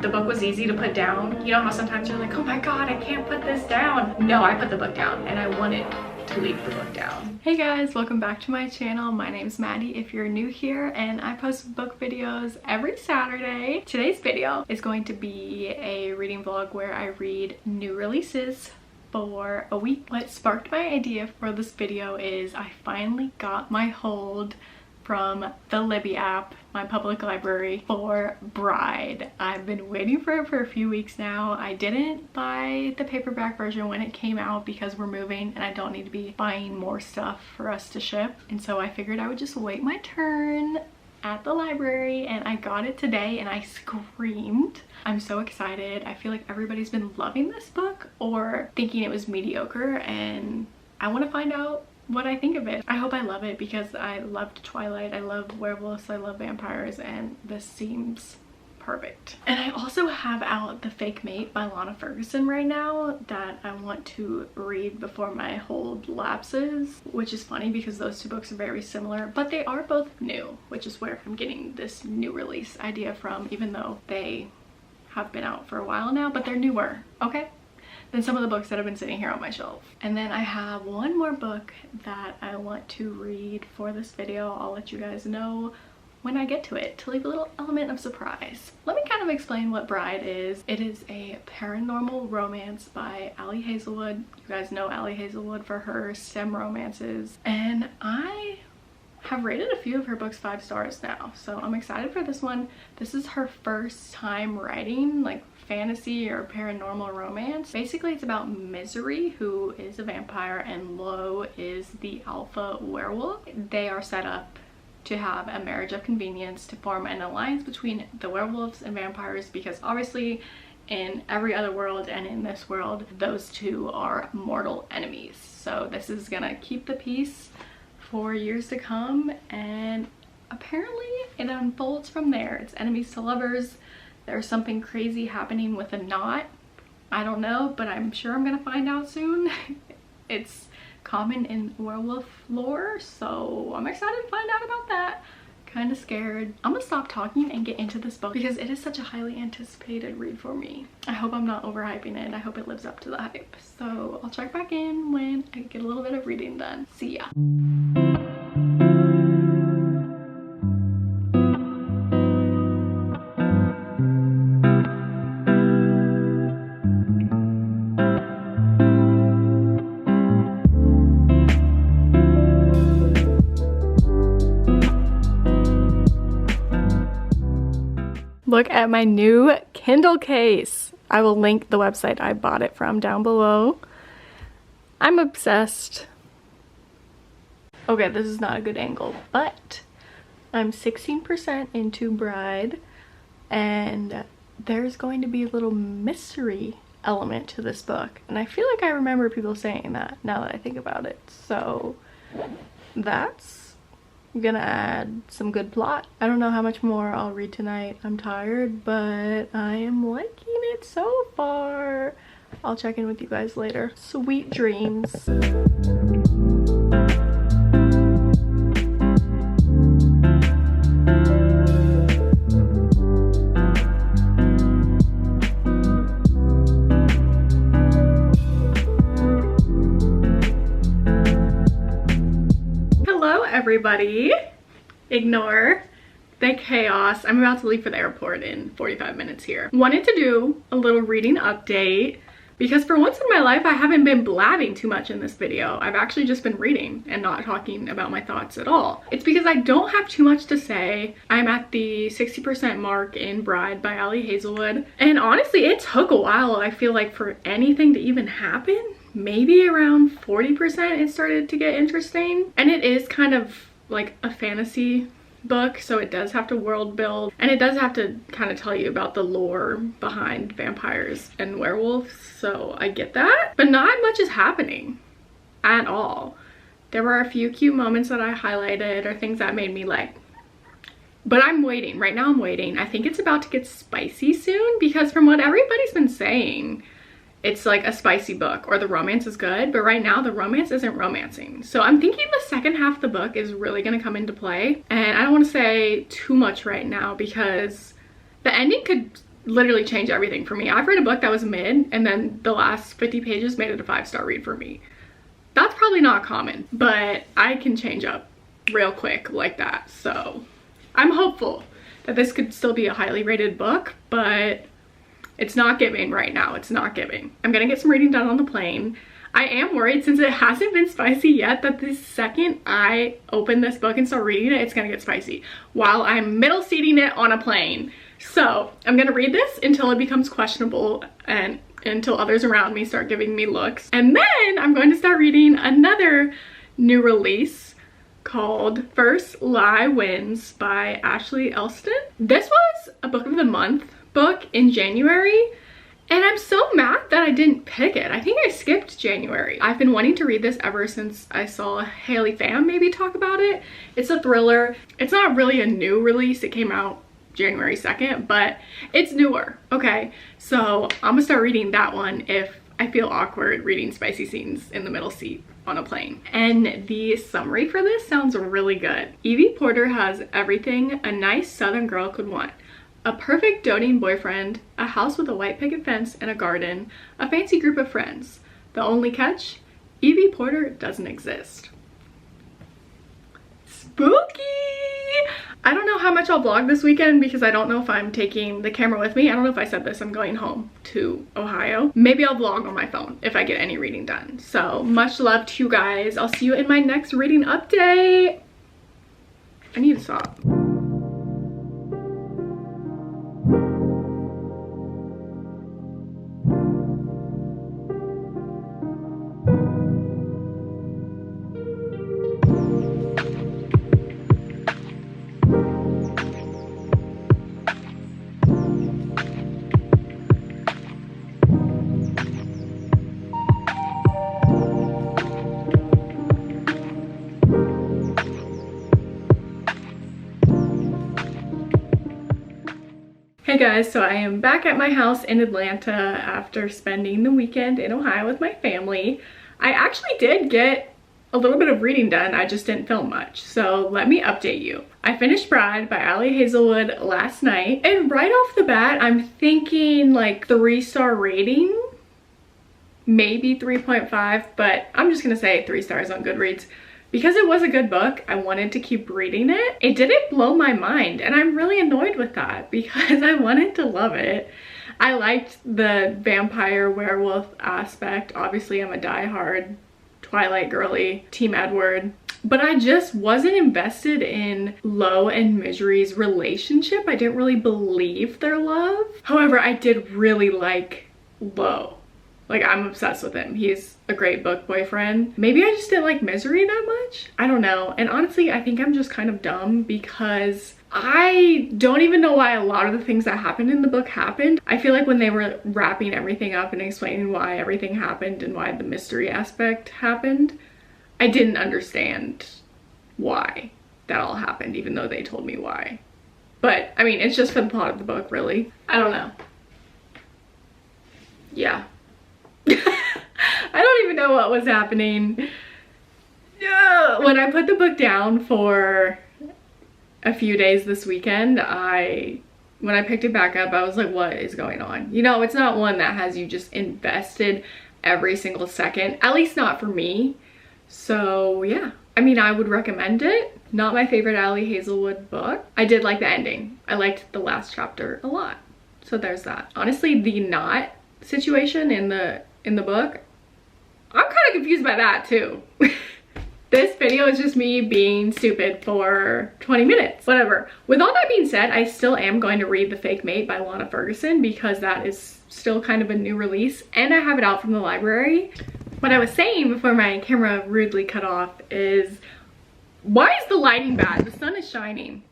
The book was easy to put down. You know how sometimes you're like, oh my god, I can't put this down. No, I put the book down and I wanted to leave the book down. Hey guys, welcome back to my channel. My name's Maddie if you're new here, and I post book videos every Saturday. Today's video is going to be a reading vlog where I read new releases for a week. What sparked my idea for this video is I finally got my hold from the Libby app, my public library, for Bride. I've been waiting for it for a few weeks now. I didn't buy the paperback version when it came out because we're moving and I don't need to be buying more stuff for us to ship. And so I figured I would just wait my turn at the library, and I got it today and I screamed. I'm so excited. I feel like everybody's been loving this book or thinking it was mediocre, and I want to find out what I think of it. I hope I love it because I loved Twilight, I love werewolves, I love vampires, and this seems perfect. And I also have out The Fake Mate by Lana Ferguson right now that I want to read before my hold lapses, which is funny because those two books are very similar, but they are both new, which is where I'm getting this new release idea from, even though they have been out for a while now, but they're newer, okay? Than some of the books that have been sitting here on my shelf. And then I have one more book that I want to read for this video. I'll let you guys know when I get to it to leave a little element of surprise. Let me kind of explain what Bride is. It is a paranormal romance by Ali Hazelwood. You guys know Ali Hazelwood for her STEM romances, and I have rated a few of her books 5 stars now, so I'm excited for this one. This is her first time writing like fantasy or paranormal romance. Basically it's about Misery, who is a vampire, and Lo is the alpha werewolf. They are set up to have a marriage of convenience to form an alliance between the werewolves and vampires, because obviously in every other world and in this world those two are mortal enemies. So this is gonna keep the peace for years to come, and apparently it unfolds from there. It's enemies to lovers. There's something crazy happening with a knot. I don't know, but I'm sure I'm gonna find out soon. It's common in werewolf lore, so I'm excited to find out about that. Kind of scared. I'm gonna stop talking and get into this book because it is such a highly anticipated read for me. I hope I'm not overhyping it. I hope it lives up to the hype. So I'll check back in when I get a little bit of reading done. See ya. Look at my new Kindle case. I will link the website I bought it from down below. I'm obsessed. Okay, this is not a good angle, but I'm 16% into Bride, and there's going to be a little mystery element to this book. And I feel like I remember people saying that now that I think about it. So that's gonna add some good plot. I don't know how much more I'll read tonight. I'm tired, but I am liking it so far. I'll check in with you guys later. Sweet dreams. Everybody, ignore the chaos. I'm about to leave for the airport in 45 minutes here. Wanted to do a little reading update because for once in my life I haven't been blabbing too much in this video. I've actually just been reading and not talking about my thoughts at all. It's because I don't have too much to say. I'm at the 60% mark in Bride by Ali Hazelwood, and honestly it took a while, I feel like, for anything to even happen. Maybe around 40% it started to get interesting, and it is kind of like a fantasy book, so it does have to world build, and it does have to kind of tell you about the lore behind vampires and werewolves, so I get that, but not much is happening at all. There were a few cute moments that I highlighted or things that made me like, but I'm waiting. Right now I'm waiting. I think it's about to get spicy soon, because from what everybody's been saying, it's like a spicy book, or the romance is good, but right now the romance isn't romancing. So I'm thinking the second half of the book is really gonna come into play, and I don't want to say too much right now because the ending could literally change everything for me. I've read a book that was mid and then the last 50 pages made it a 5-star read for me. That's probably not common, but I can change up real quick like that. So I'm hopeful that this could still be a highly rated book, but it's not giving right now. It's not giving. I'm gonna get some reading done on the plane. I am worried, since it hasn't been spicy yet, that the second I open this book and start reading it, it's gonna get spicy while I'm middle seating it on a plane. So I'm gonna read this until it becomes questionable and until others around me start giving me looks. And then I'm going to start reading another new release called First Lie Wins by Ashley Elston. This was a book of the month book in January, and I'm so mad that I didn't pick it. I think I skipped January. I've been wanting to read this ever since I saw Haley Pham maybe talk about it. It's a thriller. It's not really a new release. It came out January 2nd, but it's newer, okay? So I'm gonna start reading that one if I feel awkward reading spicy scenes in the middle seat on a plane. And the summary for this sounds really good. Evie Porter has everything a nice Southern girl could want. A perfect doting boyfriend, a house with a white picket fence and a garden, a fancy group of friends. The only catch? Evie Porter doesn't exist. Spooky! I don't know how much I'll vlog this weekend because I don't know if I'm taking the camera with me. I don't know if I said this, I'm going home to Ohio. Maybe I'll vlog on my phone if I get any reading done. So much love to you guys. I'll see you in my next reading update. I need to stop. Hey guys, so I am back at my house in Atlanta after spending the weekend in Ohio with my family. I actually did get a little bit of reading done, I just didn't film much. So let me update you. I finished Bride by Ali Hazelwood last night, and right off the bat, I'm thinking like 3-star rating, maybe 3.5, but I'm just gonna say 3 stars on Goodreads. Because it was a good book, I wanted to keep reading it. It didn't blow my mind, and I'm really annoyed with that because I wanted to love it. I liked the vampire werewolf aspect. Obviously, I'm a diehard Twilight girly, Team Edward. But I just wasn't invested in Lo and Misery's relationship. I didn't really believe their love. However, I did really like Lo. Like, I'm obsessed with him. He's a great book boyfriend. Maybe I just didn't like Misery that much. I don't know. And honestly, I think I'm just kind of dumb because I don't even know why a lot of the things that happened in the book happened. I feel like when they were wrapping everything up and explaining why everything happened and why the mystery aspect happened, I didn't understand why that all happened, even though they told me why. But, I mean, it's just for the plot of the book, really. I don't know. Yeah. I don't even know what was happening. When I put the book down for a few days this weekend, when I picked it back up, I was like, what is going on? You know, it's not one that has you just invested every single second, at least not for me. So yeah, I mean, I would recommend it. Not my favorite Ali Hazelwood book. I did like the ending. I liked the last chapter a lot. So there's that. Honestly, the knot situation in the book, I'm kind of confused by that too. This video is just me being stupid for 20 minutes, whatever. With all that being said, I still am going to read The Fake Mate by Lana Ferguson because that is still kind of a new release and I have it out from the library. What I was saying before my camera rudely cut off is, why is the lighting bad? The sun is shining.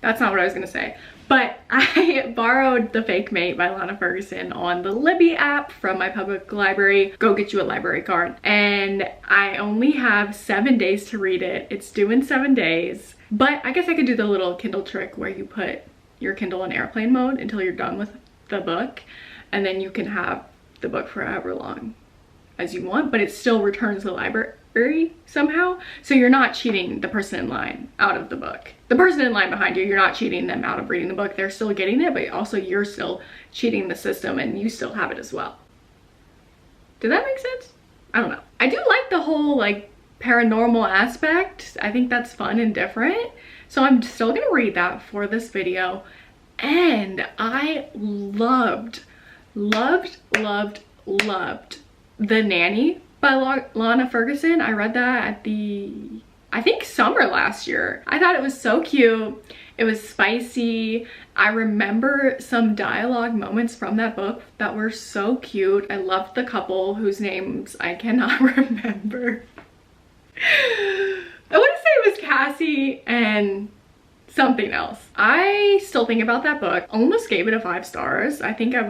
That's not what I was gonna say. But I borrowed The Fake Mate by Lana Ferguson on the Libby app from my public library. Go get you a library card. And I only have 7 days to read it. It's due in 7 days. But I guess I could do the little Kindle trick where you put your Kindle in airplane mode until you're done with the book. And then you can have the book for however long as you want, but it still returns to the library. somehow. So you're not cheating the person in line out of the book. The person in line behind you, you're not cheating them out of reading the book. They're still getting it, but also you're still cheating the system and you still have it as well. Did that make sense? I don't know. I do like the whole like paranormal aspect. I think that's fun and different. So I'm still gonna read that for this video. And I loved The Nanny by Lana Ferguson. I read that at I think summer last year. I thought it was so cute. It was spicy. I remember some dialogue moments from that book that were so cute. I loved the couple whose names I cannot remember. I want to say it was Cassie and something else. I still think about that book. Almost gave it a 5 stars. I think I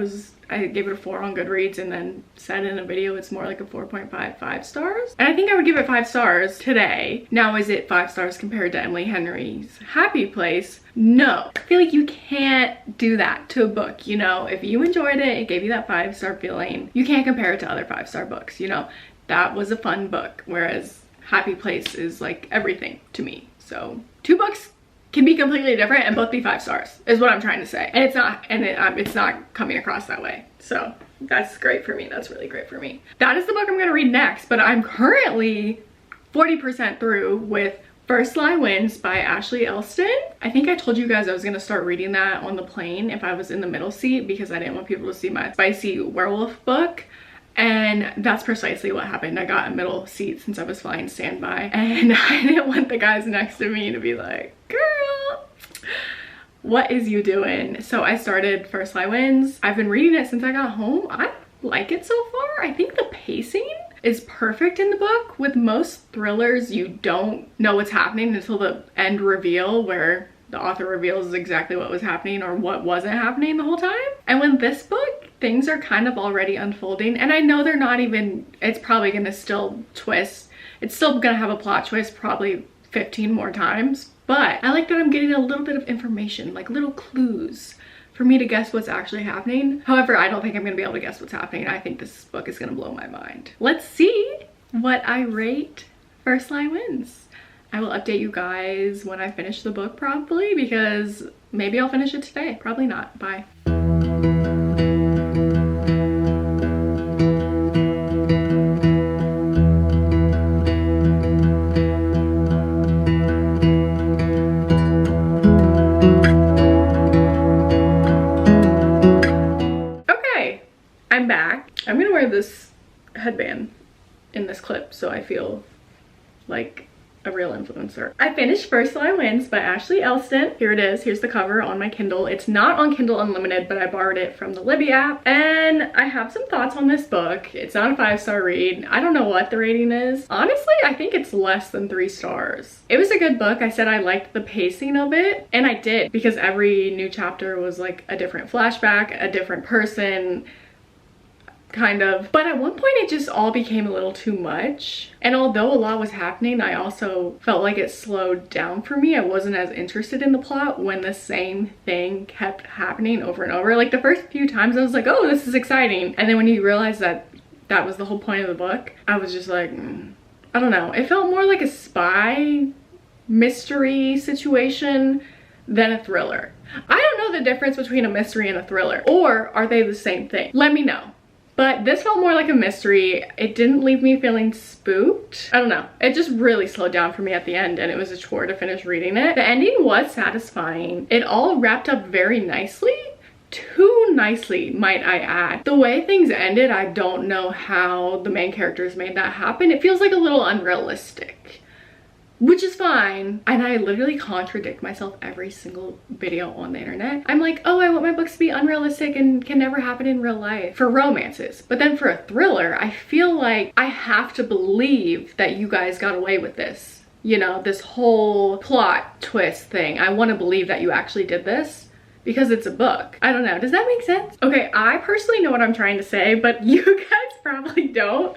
gave it a 4 on Goodreads and then said in a video it's more like a 4.55 stars. And I think I would give it 5 stars today. Now, is it 5 stars compared to Emily Henry's Happy Place? No. I feel like you can't do that to a book, you know? If you enjoyed it, it gave you that 5-star feeling, you can't compare it to other 5-star books, you know? That was a fun book, whereas Happy Place is like everything to me. So 2 books can be completely different and both be 5 stars is what I'm trying to say. And it's not, and it's not coming across that way. So that's great for me. That's really great for me. That is the book I'm gonna read next, but I'm currently 40% through with First Lie Wins by Ashley Elston. I think I told you guys I was gonna start reading that on the plane if I was in the middle seat because I didn't want people to see my spicy werewolf book. And that's precisely what happened. I got a middle seat since I was flying standby and I didn't want the guys next to me to be like, girl, what is you doing? So I started First Lie Wins. I've been reading it since I got home. I like it so far. I think the pacing is perfect in the book. With most thrillers, you don't know what's happening until the end reveal where the author reveals exactly what was happening or what wasn't happening the whole time. And with this book, things are kind of already unfolding. And I know they're not even, it's probably gonna still twist. It's still gonna have a plot twist probably 15 more times. But I like that I'm getting a little bit of information, like little clues for me to guess what's actually happening. However, I don't think I'm gonna be able to guess what's happening. I think this book is gonna blow my mind. Let's see what I rate First Lie Wins. I will update you guys when I finish the book probably, because maybe I'll finish it today. Probably not. Bye. Okay, I'm back. I'm gonna wear this headband in this clip so I feel like a real influencer. I finished First Lie Wins by Ashley Elston. Here it is. Here's the cover on my Kindle. It's not on Kindle Unlimited, but I borrowed it from the Libby app. And I have some thoughts on this book. It's not a 5-star read. I don't know what the rating is. Honestly, I think it's less than 3 stars. It was a good book. I said I liked the pacing of it, and I did, because every new chapter was like a different flashback, a different person, kind of. But at one point it just all became a little too much, and although a lot was happening, I also felt like it slowed down for me. I wasn't as interested in the plot when the same thing kept happening over and over. Like the first few times I was like, oh, this is exciting, and then when you realize that that was the whole point of the book, I was just like, I don't know. It felt more like a spy mystery situation than a thriller. I don't know the difference between a mystery and a thriller, or are they the same thing? Let me know. But this felt more like a mystery. It didn't leave me feeling spooked. I don't know. It just really slowed down for me at the end, and it was a chore to finish reading it. The ending was satisfying. It all wrapped up very nicely. Too nicely, might I add. The way things ended, I don't know how the main characters made that happen. It feels like a little unrealistic, which is fine. And I literally contradict myself every single video on the internet. I'm like, oh, I want my books to be unrealistic and can never happen in real life for romances. But then for a thriller, I feel like I have to believe that you guys got away with this. You know, this whole plot twist thing. I want to believe that you actually did this because it's a book. I don't know. Does that make sense? Okay, I personally know what I'm trying to say, but you guys probably don't.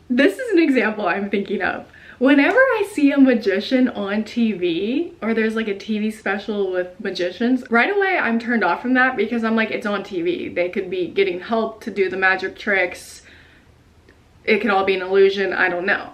This is an example I'm thinking of. Whenever I see a magician on TV, or there's like a TV special with magicians, right away I'm turned off from that because I'm like, it's on TV. They could be getting help to do the magic tricks. It could all be an illusion, I don't know.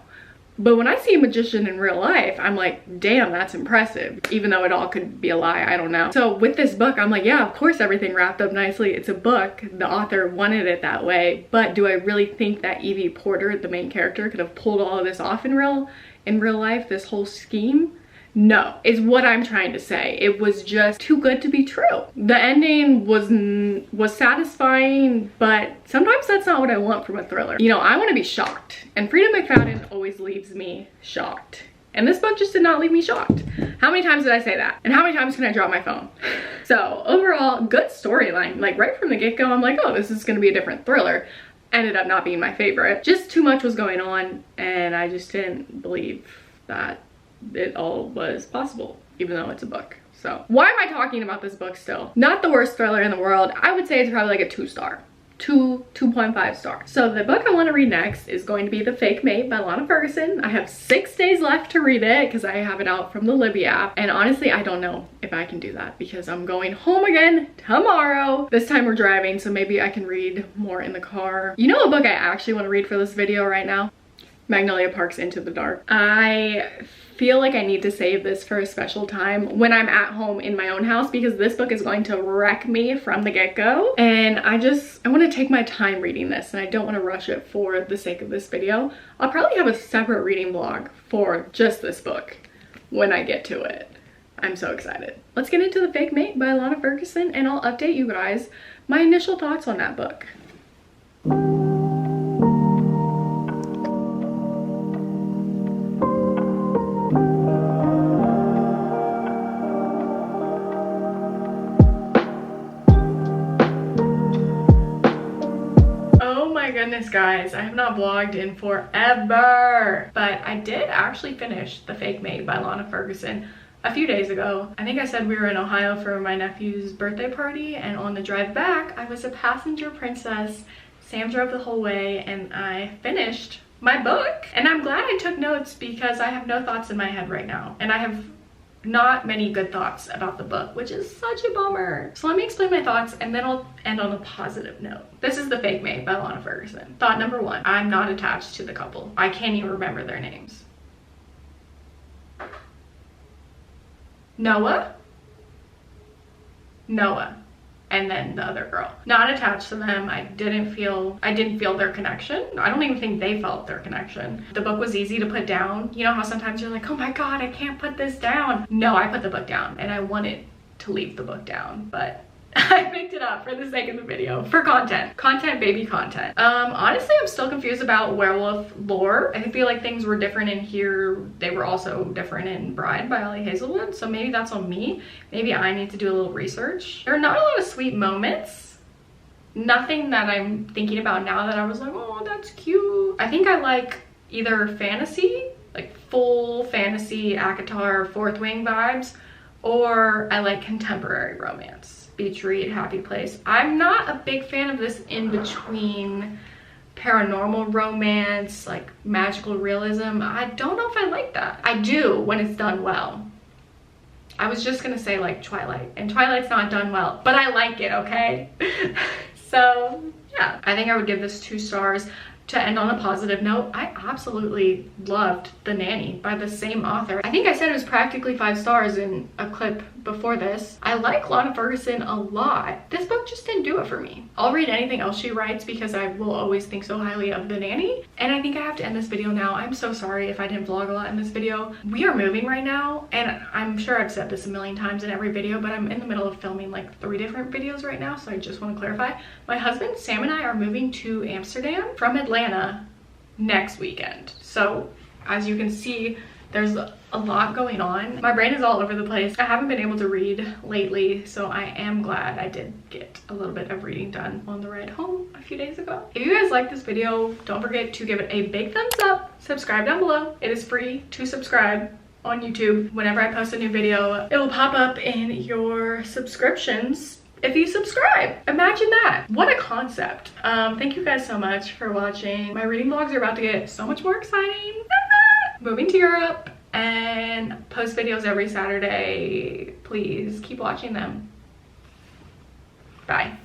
But when I see a magician in real life, I'm like, damn, that's impressive. Even though it all could be a lie, I don't know. So with this book, I'm like, yeah, of course everything wrapped up nicely. It's a book. The author wanted it that way. But do I really think that Evie Porter, the main character, could have pulled all of this off in real life, this whole scheme? No, is what I'm trying to say. It was just too good to be true. The ending was satisfying, but sometimes that's not what I want from a thriller. You know, I want to be shocked, and Freida McFadden always leaves me shocked. And this book just did not leave me shocked. How many times did I say that? And how many times can I drop my phone? So overall, good storyline. Like right from the get-go, I'm like, oh, this is gonna be a different thriller. Ended up not being my favorite. Just too much was going on, and I just didn't believe that it all was possible, even though it's a book. So why am I talking about this book still? Not the worst thriller in the world. I would say it's probably like a 2-star. 2.5 stars. So the book I want to read next is going to be The Fake Mate by Lana Ferguson. I have 6 days left to read it because I have it out from the Libby app. And honestly, I don't know if I can do that because I'm going home again tomorrow. This time we're driving, so maybe I can read more in the car. You know a book I actually want to read for this video right now? Magnolia Park's Into the Dark. I feel like I need to save this for a special time when I'm at home in my own house, because this book is going to wreck me from the get-go. And I want to take my time reading this, and I don't want to rush it for the sake of this video. I'll probably have a separate reading vlog for just this book when I get to it. I'm so excited. Let's get into The Fake Mate by Lana Ferguson, and I'll update you guys my initial thoughts on that book. Goodness guys, I have not vlogged in forever, but I did actually finish The Fake Mate by Lana Ferguson a few days ago. I think I said we were in Ohio for my nephew's birthday party, and on the drive back I was a passenger princess. Sam drove the whole way and I finished my book, and I'm glad I took notes because I have no thoughts in my head right now, and I have not many good thoughts about the book, which is such a bummer. So let me explain my thoughts and then I'll end on a positive note. This is The Fake Mate by Lana Ferguson. Thought number 1, I'm not attached to the couple. I can't even remember their names. Noah, and then the other girl. Not attached to them. I didn't feel their connection. I don't even think they felt their connection. The book was easy to put down. You know how sometimes you're like, oh my god, I can't put this down. No, I put the book down, and I wanted to leave the book down, but I picked it up for the sake of the video, for content, baby content. Honestly, I'm still confused about werewolf lore. I feel like things were different in here. They were also different in Bride by Ollie Hazelwood, so maybe that's on me. Maybe I need to do a little research. There are not a lot of sweet moments. Nothing that I'm thinking about now that I was like, oh, that's cute. I think I like either fantasy, like full fantasy ACOTAR Fourth Wing vibes, or I like contemporary romance. Beach read, happy place. I'm not a big fan of this in-between paranormal romance, like magical realism. I don't know if I like that. I do when it's done well. I was just gonna say like Twilight, and Twilight's not done well, but I like it, okay? So yeah, I think I would give this 2 stars. To end on a positive note, I absolutely loved The Nanny by the same author. I think I said it was practically 5 stars in a clip before this. I like Lana Ferguson a lot. This book just didn't do it for me. I'll read anything else she writes because I will always think so highly of The Nanny. And I think I have to end this video now. I'm so sorry if I didn't vlog a lot in this video. We are moving right now, and I'm sure I've said this a million times in every video, but I'm in the middle of filming like 3 different videos right now, so I just want to clarify. My husband, Sam, and I are moving to Amsterdam from Atlanta next weekend. So as you can see, there's a lot going on. My brain is all over the place. I haven't been able to read lately, so I am glad I did get a little bit of reading done on the ride home a few days ago. If you guys like this video, don't forget to give it a big thumbs up, subscribe down below. It is free to subscribe on YouTube. Whenever I post a new video, it will pop up in your subscriptions if you subscribe. Imagine that. What a concept. Thank you guys so much for watching. My reading vlogs are about to get so much more exciting. Moving to Europe and post videos every Saturday. Please keep watching them. Bye.